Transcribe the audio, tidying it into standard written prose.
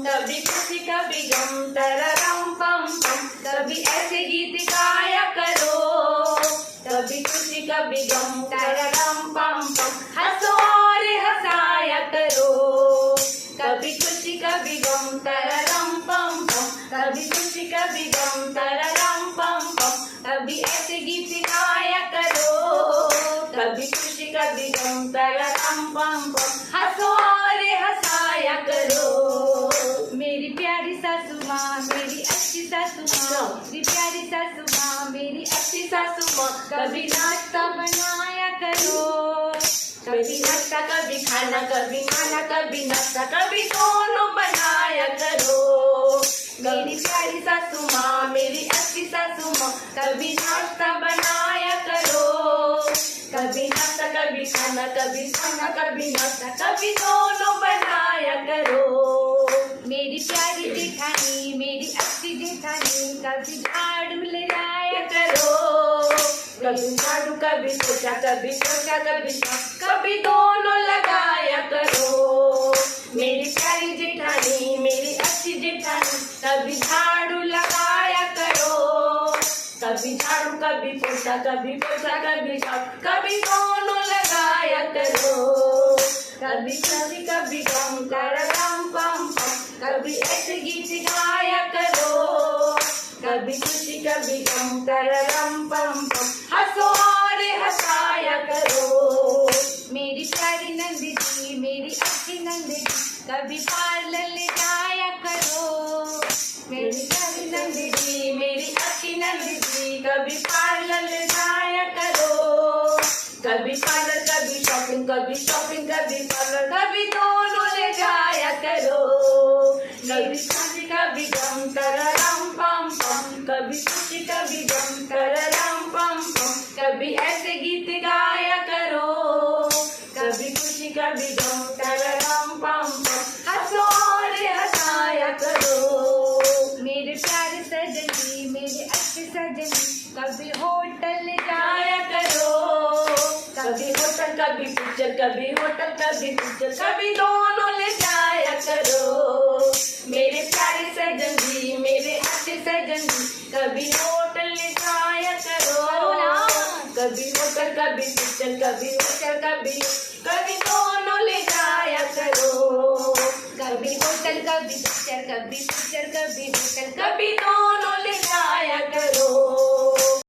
कभी खुशी कभी गम तररम पम पम। कभी ऐसे गीत गाया करो, कभी खुशी कभी गम तररम पम पम। हंसो और हंसाया करो, कभी खुशी कभी गम तररम पम पम। कभी खुशी कभी गम तररम पम पम। कभी ऐसे गीत गाया करो, कभी खुशी कभी गम तररम पम पम। हंसो और हंसाया करो। मेरी प्यारी सासू माँ, मेरी अच्छी सासू माँ, मेरी प्यारी सासू माँ, मेरी अच्छी सासू माँ। कभी नाश्ता बनाया करो, कभी नाश्ता कभी खाना, कभी खाना कभी नाश्ता, कभी दोनों बनाया करो। मेरी प्यारी सासू माँ, मेरी अच्छी सासू माँ। कभी नाश्ता बनाया करो, कभी नाश्ता कभी खाना, कभी खाना कभी नाश्ता, कभी दोनों बनाया करो। मेरी प्यारी जेठानी, मेरी अच्छी जेठानी। कभी झाड़ू ले जाया करो, कभी झाड़ू कभी पोछा, कभी पोछा कभी साफ, कभी दोनों लगाया करो। मेरी प्यारी जेठानी, मेरी अच्छी जेठानी। कभी झाड़ू लगाया करो, कभी झाड़ू कभी पोछा, कभी पोछा कभी साफ, कभी दोनों लगाया करो। कभी खुशी कभी गम तररम पम पम। कभी ऐसे गीत गाया करो, कभी खुशी कभी गम तररम पम पम। हंसो और हंसाया करो। मेरी प्यारी नंदी जी, मेरी अच्छी नंदी जी। कभी पार्लर ले जाया करो, मेरी प्यारी नंदी जी, मेरी अच्छी नंदी जी। कभी पार्लर ले जाया करो, कभी पार्लर कभी शॉपिंग, कभी शॉपिंग कभी पार्लर, कभी दोनों ले जाया करो। मेरी खुशी कभी गम तररम पम पम। कभी खुशी कभी गम तररम पम पम। कभी ऐसे गीत गाया करो, कभी खुशी कभी गम तररम पम पम। हंसो और हंसाया करो। मेरे प्यारे सजन जी, मेरे अच्छे सजन जी। कभी होटल जाया करो, कभी होटल कभी पिक्चर, कभी होटल कभी पिक्चर, कभी दोनों ले जाया करो। मेरे प्यारे सजन जी, मेरे अच्छे सजन जी। कभी होटल ले जाया करो, कभी होटल कभी पिक्चर, कभी होटल कभी दोनों ले जाया करो। कभी होटल कभी पिक्चर, कभी पिक्चर कभी होटल, कभी दोनों ले जाया करो।